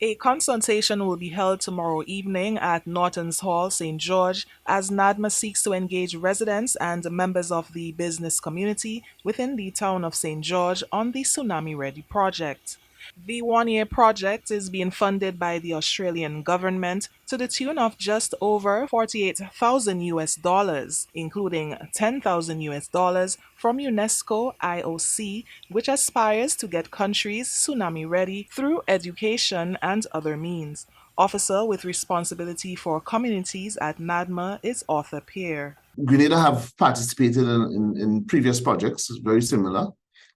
A consultation will be held tomorrow evening at Norton's Hall, St. George, as NADMA seeks to engage residents and members of the business community within the town of St. George on the Tsunami Ready project. The one-year project is being funded by the Australian government to the tune of just over 48,000 US dollars, including 10,000 US dollars from UNESCO IOC, which aspires to get countries tsunami ready through education and other means. Officer with responsibility for communities at NADMA is Arthur Peer. Grenada have participated in previous projects, very similar.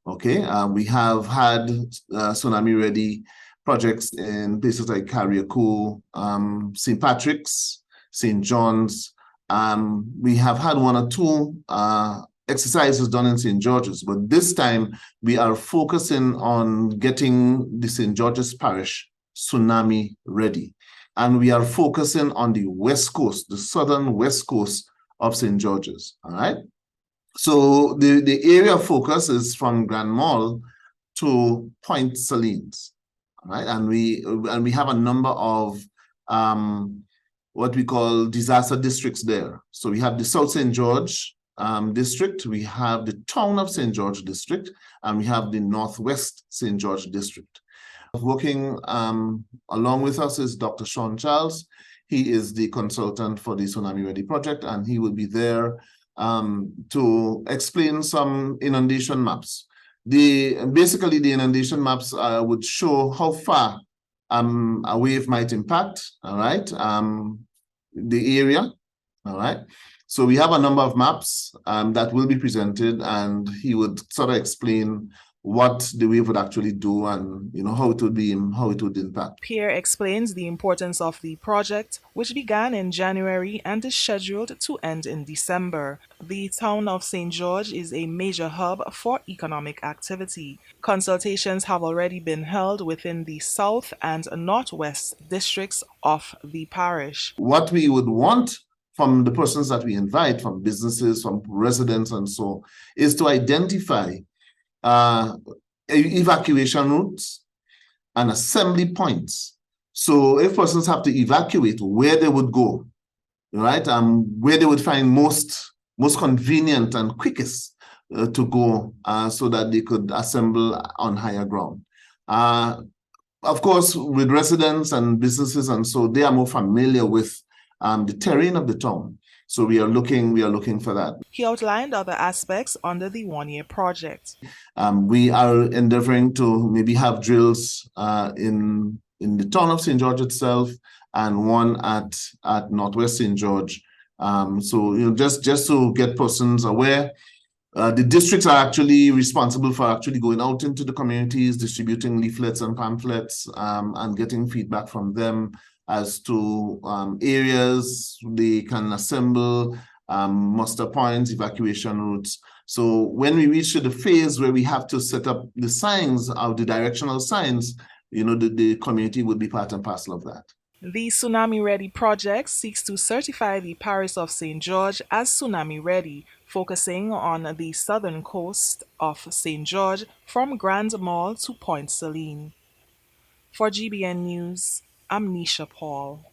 Okay, we have had tsunami ready projects in places like Carriacou, St. Patrick's, St. John's. We have had one or two exercises done in St. George's, but this time we are focusing on getting the St. George's Parish tsunami ready. And we are focusing on the west coast, the southern west coast of St. George's, all right? So the area of focus is from Grand Mall to Point Salines, all right? And we have a number of what we call disaster districts there. So we have the South St. George district, we have the town of St. George district, and we have the Northwest St. George district. Working along with us is Dr. Sean Charles. He is the consultant for the Tsunami Ready project, and he will be there to explain some inundation maps. Basically, the inundation maps would show how far a wave might impact, all right, the area, all right. So we have a number of maps that will be presented, and he would sort of explain what the wave would actually do and how it would impact. Pierre explains the importance of the project, which began in January and is scheduled to end in December. The town of St. George is a major hub for economic activity. Consultations have already been held within the south and northwest districts of the parish. What we would want from the persons that we invite, from businesses, from residents and so, is to identify evacuation routes and assembly points. So if persons have to evacuate, where they would go, right? Where they would find most convenient and quickest to go so that they could assemble on higher ground. Of course, with residents and businesses and so, they are more familiar with the terrain of the town. So we are looking for that. He outlined other aspects under the one-year project. We are endeavoring to maybe have drills in the town of St. George itself, and one at Northwest St. George. So just to get persons aware. The districts are actually responsible for actually going out into the communities, distributing leaflets and pamphlets, and getting feedback from them as to areas they can assemble, muster points, evacuation routes. So when we reach to the phase where we have to set up the signs, the directional signs, the community would be part and parcel of that. The Tsunami Ready project seeks to certify the parish of St. George as tsunami ready, focusing on the southern coast of St. George from Grand Mall to Point Salines. For GBN News, I'm Nisha Paul.